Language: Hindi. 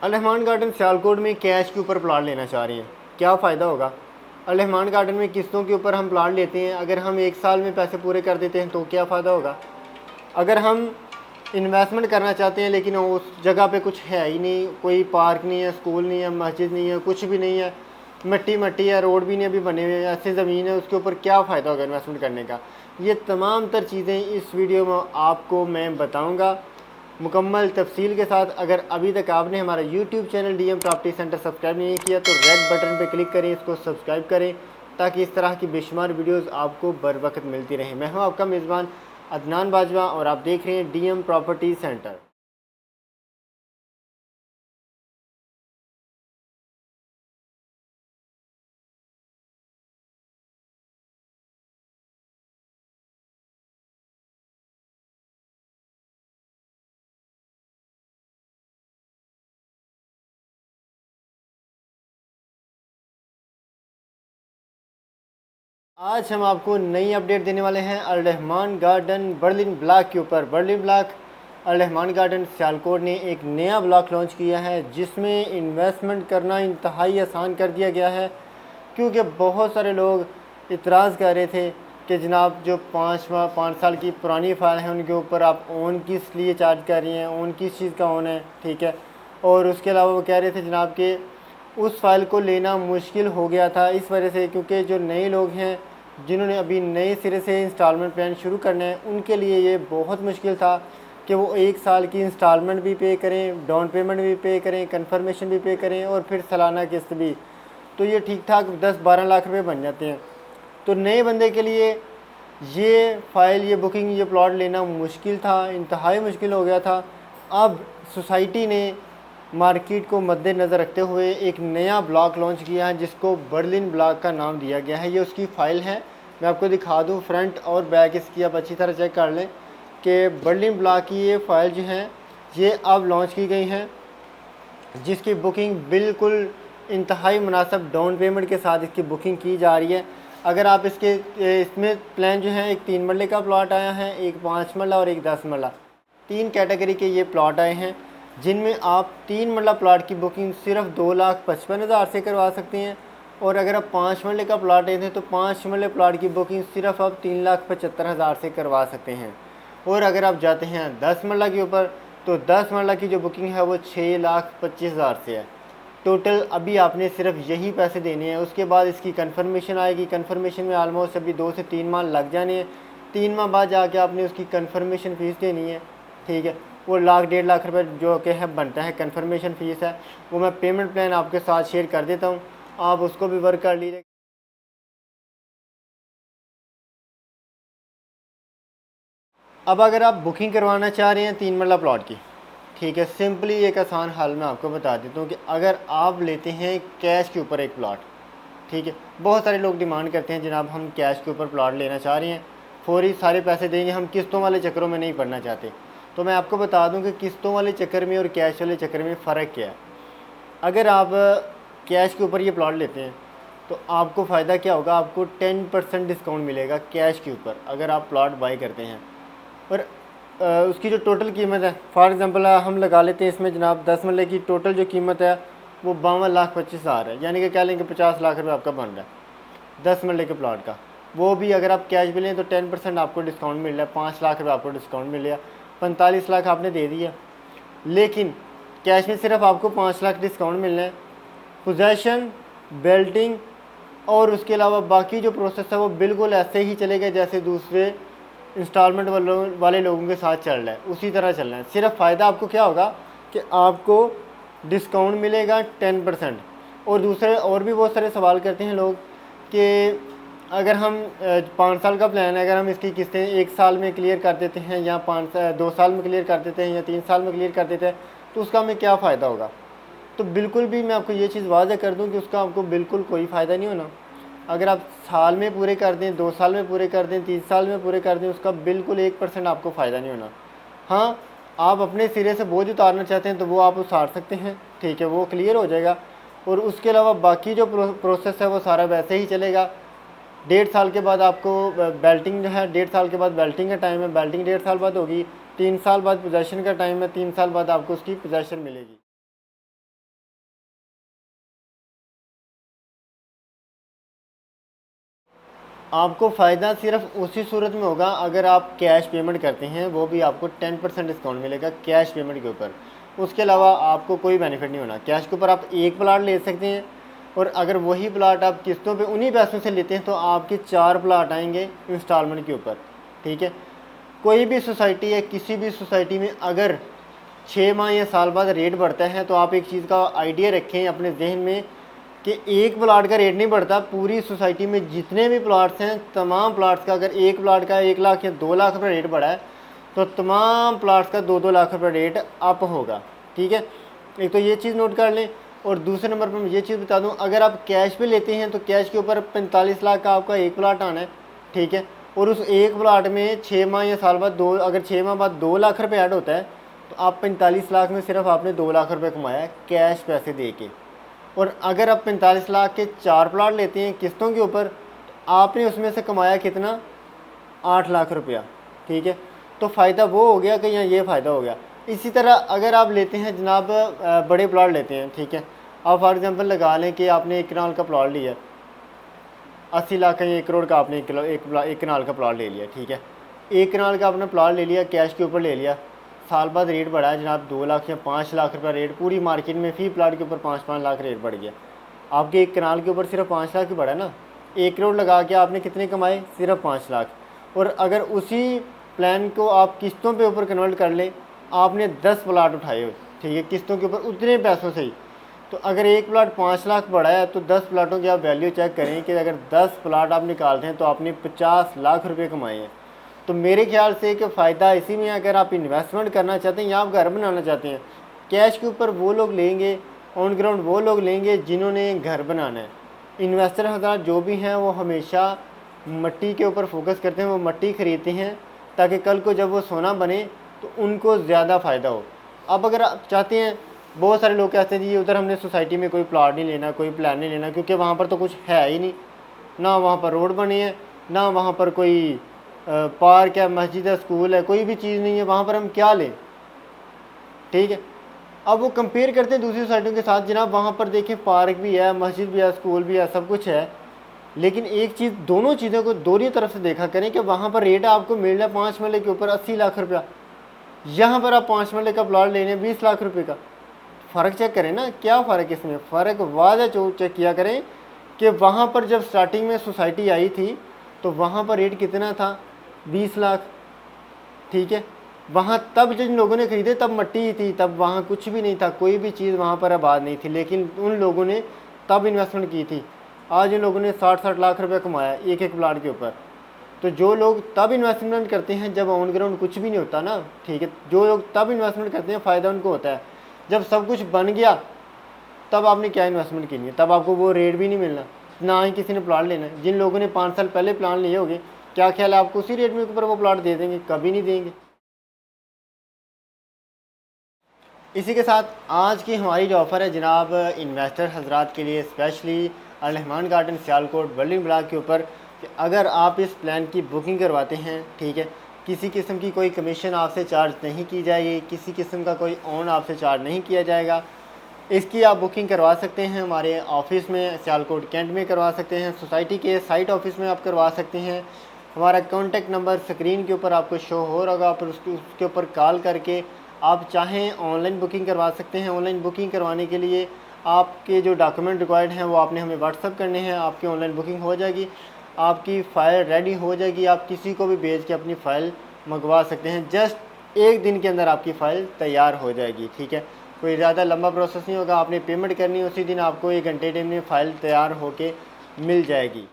अल रहमान गार्डन सियालकोट में कैश के ऊपर प्लाट लेना चाह रही हैं, क्या फ़ायदा होगा। अल रहमान गार्डन में किस्तों के ऊपर हम प्लाट लेते हैं, अगर हम 1 साल में पैसे पूरे कर देते हैं तो क्या फ़ायदा होगा। अगर हम इन्वेस्टमेंट करना चाहते हैं लेकिन उस जगह पे कुछ है ही नहीं, कोई पार्क नहीं है, स्कूल नहीं है, मस्जिद नहीं है, कुछ भी नहीं है, मिट्टी मिट्टी है, रोड भी नहीं अभी बने हुए, ऐसे ज़मीन है, उसके ऊपर क्या फ़ायदा होगा इन्वेस्टमेंट करने का। ये तमाम तर चीज़ें इस वीडियो में आपको मैं बताऊँगा मुकम्मल तफसील के साथ। अगर अभी तक आपने हमारा YouTube channel DM property centre subscribe नहीं किया तो रेड बटन पर क्लिक करें, इसको सब्सक्राइब करें ताकि इस तरह की बेशुमार वीडियोस आपको बर वक्त मिलती रहें। मैं हूं आपका मेज़बान अदनान बाजवा और आप देख रहे हैं डीएम प्रॉपर्टी सेंटर। आज हम आपको नई अपडेट देने वाले हैं अल रहमान गार्डन बर्लिन ब्लॉक के ऊपर। बर्लिन ब्लॉक अल रहमान गार्डन सियालकोट ने एक नया ब्लॉक लॉन्च किया है जिसमें इन्वेस्टमेंट करना इंतहाई आसान कर दिया गया है, क्योंकि बहुत सारे लोग इतराज़ कर रहे थे कि जनाब जो 5 साल की पुरानी फ़ाइल है उनके ऊपर आप ओन किस लिए चार्ज कर रही हैं, ओन किस चीज़ का ओन है, ठीक है। और उसके अलावा वो कह रहे थे जनाब कि उस फाइल को लेना मुश्किल हो गया था इस वजह से, क्योंकि जो नए लोग हैं जिन्होंने अभी नए सिरे से इंस्टॉलमेंट प्लान शुरू करना है उनके लिए ये बहुत मुश्किल था कि वो 1 साल की इंस्टॉलमेंट भी पे करें, डाउन पेमेंट भी पे करें, कंफर्मेशन भी पे करें और फिर सालाना किस्त भी। तो ये ठीक ठाक 10-12 लाख रुपए बन जाते हैं। तो नए बंदे के लिए ये फ़ाइल, ये बुकिंग, ये प्लॉट लेना मुश्किल था, इंतहाई मुश्किल हो गया था। अब सोसाइटी ने मार्केट को मद्देनज़र रखते हुए एक नया ब्लॉक लॉन्च किया है जिसको बर्लिन ब्लॉक का नाम दिया गया है। ये उसकी फ़ाइल है, मैं आपको दिखा दूँ, फ्रंट और बैक इसकी आप अच्छी तरह चेक कर लें कि बर्लिन ब्लॉक की ये फ़ाइल जो है ये अब लॉन्च की गई हैं, जिसकी बुकिंग बिल्कुल इंतहाई मुनासिब डाउन पेमेंट के साथ इसकी बुकिंग की जा रही है। अगर आप इसमें प्लान जो है, एक 3 मरले का प्लॉट आया है, एक 5 मरला और एक 10 मरला, 3 कैटेगरी के ये प्लॉट आए हैं जिनमें आप 3 मरला प्लॉट की बुकिंग सिर्फ 2,55,000 से करवा सकते हैं। और अगर आप 5 मरले का प्लॉट लेते हैं तो 5 मरले प्लॉट की बुकिंग सिर्फ आप 3,75,000 से करवा सकते हैं। और अगर आप जाते हैं 10 मरला के ऊपर तो 10 मरला की जो बुकिंग है वो 6,25,000 से है। टोटल अभी आपने सिर्फ यही पैसे देने हैं, उसके बाद इसकी कंफर्मेशन आएगी। कंफर्मेशन में आलमोस्ट अभी 2 से 3 माह लग जाने हैं। 3 माह बाद जाके आपने उसकी कंफर्मेशन फ़ीस देनी है, ठीक है। वो 1,00,000-1,50,000 रुपये जो कि है बनता है, कंफर्मेशन फ़ीस है। वो मैं पेमेंट प्लान आपके साथ शेयर कर देता हूँ, आप उसको भी वर्क कर लीजिए। अब अगर आप बुकिंग करवाना चाह रहे हैं 3 मरला प्लॉट की, ठीक है, सिंपली एक आसान हल मैं आपको बता देता हूँ कि अगर आप लेते हैं कैश के ऊपर एक प्लॉट, ठीक है, बहुत सारे लोग डिमांड करते हैं जनाब हम कैश के ऊपर प्लॉट लेना चाह रहे हैं, फौरी सारे पैसे देंगे, हम किस्तों वाले चक्करों में नहीं पड़ना चाहते। तो मैं आपको बता दूं कि किस्तों वाले चक्कर में और कैश वाले चक्कर में फ़र्क क्या है। अगर आप कैश के ऊपर ये प्लॉट लेते हैं तो आपको फ़ायदा क्या होगा, आपको 10% डिस्काउंट मिलेगा कैश के ऊपर अगर आप प्लॉट बाई करते हैं। और उसकी जो टोटल कीमत है, फॉर एग्ज़ाम्पल हम लगा लेते हैं इसमें जनाब 10 मरले की टोटल जो कीमत है वो 52,25,000 है, यानी कि क्या लेंगे 50 लाख रुपये आपका बन रहा है 10 मरले के प्लॉट का। वो भी अगर आप कैश भी लें तो 10% आपको डिस्काउंट मिल रहा है, 5 लाख रुपये आपको डिस्काउंट मिल रहा है, 45 लाख आपने दे दिया। लेकिन कैश में सिर्फ आपको 5 लाख डिस्काउंट मिलना है। पोजेसन, बेल्टिंग और उसके अलावा बाकी जो प्रोसेस है वो बिल्कुल ऐसे ही चलेगा जैसे दूसरे इंस्टॉलमेंट वाले लोगों के साथ चल रहा है, उसी तरह चलना है। सिर्फ फ़ायदा आपको क्या होगा कि आपको डिस्काउंट मिलेगा 10%। और दूसरे और भी बहुत सारे सवाल करते हैं लोग कि अगर हम 5 साल का प्लान है, अगर हम इसकी किस्तें 1 साल में क्लियर कर देते हैं या 2 साल में क्लियर कर देते हैं या 3 साल में क्लियर कर देते हैं तो उसका हमें क्या फ़ायदा होगा। तो बिल्कुल भी मैं आपको ये चीज़ वाज़ेह कर दूं कि उसका आपको बिल्कुल कोई फ़ायदा नहीं होना। अगर आप साल में पूरे कर दें, 2 साल में पूरे कर दें, 3 साल में पूरे कर दें, उसका बिल्कुल 1% आपको फ़ायदा नहीं होना। हाँ, आप अपने सिरे से बोझ उतारना चाहते हैं तो वो आप उतार सकते हैं, ठीक है, वो क्लियर हो जाएगा। और उसके अलावा बाकी जो प्रोसेस है वो सारा वैसे ही चलेगा। 1.5 साल के बाद आपको बेल्टिंग जो है, 1.5 साल के बाद बेल्टिंग का टाइम है, बेल्टिंग 1.5 साल बाद होगी, 3 साल बाद पोजेसन का टाइम है, 3 साल बाद आपको उसकी पोजेसन मिलेगी। आपको फ़ायदा सिर्फ उसी सूरत में होगा अगर आप कैश पेमेंट करते हैं, वो भी आपको 10% डिस्काउंट मिलेगा कैश पेमेंट के ऊपर। उसके अलावा आपको कोई बेनिफिट नहीं होना। कैश के ऊपर आप एक प्लाट ले सकते हैं, और अगर वही प्लाट आप किस्तों पे उन्हीं पैसों से लेते हैं तो आपके 4 प्लाट आएंगे इंस्टॉलमेंट के ऊपर, ठीक है। कोई भी सोसाइटी है, किसी भी सोसाइटी में अगर 6 माह या साल बाद रेट बढ़ता है तो आप एक चीज़ का आइडिया रखें अपने जहन में कि एक प्लाट का रेट नहीं बढ़ता, पूरी सोसाइटी में जितने भी प्लाट्स हैं तमाम प्लाट्स का अगर एक प्लाट का 1 लाख या 2 लाख रुपये रेट बढ़ा है तो तमाम प्लाट्स का 2-2 लाख रुपये रेट अप होगा, ठीक है। एक तो ये चीज़ नोट कर लें। और दूसरे नंबर पर मैं ये चीज़ बता दूं, अगर आप कैश पे लेते हैं तो कैश के ऊपर 45 लाख का आपका एक प्लाट आना है, ठीक है। और उस एक प्लाट में 6 माह या साल बाद अगर 6 माह बाद 2 लाख रुपये ऐड होता है तो आप 45 लाख में सिर्फ आपने 2 लाख रुपये कमाया है कैश पैसे दे के। और अगर आप 45 लाख के 4 प्लाट लेते हैं किस्तों के ऊपर तो आपने उसमें से कमाया कितना, 8 लाख रुपया, ठीक है। तो फ़ायदा वो हो गया कि यहाँ ये फ़ायदा हो गया। इसी तरह अगर आप लेते हैं जनाब बड़े प्लाट लेते हैं, ठीक है। आप फॉर एग्ज़ाम्पल लगा लें कि आपने 1 कनाल का प्लाट लिया, 80 लाख या 1 करोड़ का आपने एक कनाल का प्लाट ले लिया, ठीक है। 1 कनाल का आपने प्लाट ले लिया, कैश के ऊपर ले लिया, साल बाद रेट बढ़ा है जनाब 2 लाख या 5 लाख रुपया रेट, पूरी मार्केट में फ़ी प्लाट के ऊपर 5-5 लाख रेट बढ़ गया। आपके 1 कनाल के ऊपर सिर्फ 5 लाख ही बढ़ा ना, 1 करोड़ लगा के आपने कितने कमाए, सिर्फ 5 लाख। और अगर उसी प्लान को आप किस्तों पे ऊपर कन्वर्ट कर ले, आपने 10 प्लाट उठाए हो, ठीक है, किस्तों के ऊपर उतने पैसों से ही, तो अगर एक प्लाट 5 लाख बढ़ा है तो 10 प्लाटों की आप वैल्यू चेक करें कि अगर 10 प्लाट आप निकालते हैं तो आपने 50 लाख रुपए कमाए हैं। तो मेरे ख्याल से कि फ़ायदा इसी में है, अगर आप इन्वेस्टमेंट करना चाहते हैं या आप घर बनाना चाहते हैं, कैश के ऊपर वो लोग लेंगे, ऑन ग्राउंड वो लोग लेंगे जिन्होंने घर बनाना है। इन्वेस्टर हज़रात जो भी हैं वो हमेशा मट्टी के ऊपर फोकस करते हैं, वो मट्टी ख़रीदते हैं ताकि कल को जब वो सोना बने तो उनको ज़्यादा फ़ायदा हो। अब अगर आप चाहते हैं, बहुत सारे लोग कहते हैं जी उधर हमने सोसाइटी में कोई प्लाट नहीं लेना, कोई प्लान नहीं लेना, क्योंकि वहाँ पर तो कुछ है ही नहीं, ना वहाँ पर रोड बने हैं, ना वहाँ पर कोई पार्क है, मस्जिद है, स्कूल है, कोई भी चीज़ नहीं है, वहाँ पर हम क्या लें, ठीक है। अब वो कंपेयर करते हैं दूसरी सोसाइटियों के साथ, जनाब वहाँ पर देखें पार्क भी है, मस्जिद भी है, स्कूल भी है, सब कुछ है, लेकिन एक चीज़, दोनों चीज़ों को दोनों तरफ से देखा करें कि वहाँ पर रेट आपको मिल रहा है 5 मरले के ऊपर 80 लाख रुपया, यहाँ पर आप 5 मरले का प्लाट लेने 20 लाख रुपये का, फ़र्क चेक करें ना, क्या फ़र्क है इसमें, फ़र्क वाज़ह चेक किया करें कि वहाँ पर जब स्टार्टिंग में सोसाइटी आई थी तो वहाँ पर रेट कितना था, 20 लाख, ठीक है। वहाँ तब जिन लोगों ने ख़रीदे तब मट्टी ही थी, तब वहाँ कुछ भी नहीं था, कोई भी चीज़ वहाँ पर आबाद नहीं थी, लेकिन उन लोगों ने तब इन्वेस्टमेंट की थी। आज इन लोगों ने 60-60 लाख रुपए कमाया एक एक प्लाट के ऊपर। तो जो लोग तब इन्वेस्टमेंट करते हैं जब ऑन ग्राउंड कुछ भी नहीं होता ना, ठीक है, जो लोग तब इन्वेस्टमेंट करते हैं फ़ायदा उनको होता है। जब सब कुछ बन गया तब आपने क्या इन्वेस्टमेंट की है, तब आपको वो रेट भी नहीं मिलना, ना ही किसी ने प्लाट लेना है। जिन लोगों ने 5 साल पहले प्लान लिए होंगे, क्या ख्याल है आपको उसी रेट में ऊपर वो प्लाट दे देंगे, कभी नहीं देंगे। इसी के साथ आज की हमारी जो ऑफ़र है जनाब इन्वेस्टर हजरात के लिए specially Al Rahman garden Sialkot Berlin block के ऊपर, कि अगर आप इस प्लान की बुकिंग करवाते हैं, ठीक है, किसी किस्म की कोई कमीशन आपसे चार्ज नहीं की जाएगी, किसी किस्म का कोई ऑन आपसे चार्ज नहीं किया जाएगा। इसकी आप बुकिंग करवा सकते हैं हमारे ऑफिस में, सियालकोट कैंट में करवा सकते हैं, सोसाइटी के साइट ऑफिस में आप करवा सकते हैं। हमारा कॉन्टैक्ट नंबर स्क्रीन के ऊपर आपको शो हो रहा होगा, पर उसके ऊपर कॉल करके आप चाहें ऑनलाइन बुकिंग करवा सकते हैं। ऑनलाइन बुकिंग करवाने के लिए आपके जो डॉक्यूमेंट रिक्वायर्ड हैं वो आपने हमें व्हाट्सअप करने हैं, आपकी ऑनलाइन बुकिंग हो जाएगी, आपकी फ़ाइल रेडी हो जाएगी, आप किसी को भी भेज के अपनी फ़ाइल मंगवा सकते हैं। जस्ट 1 दिन के अंदर आपकी फ़ाइल तैयार हो जाएगी, ठीक है, कोई ज़्यादा लंबा प्रोसेस नहीं होगा। आपने पेमेंट करनी है, उसी दिन आपको 1 घंटे में फ़ाइल तैयार होके मिल जाएगी।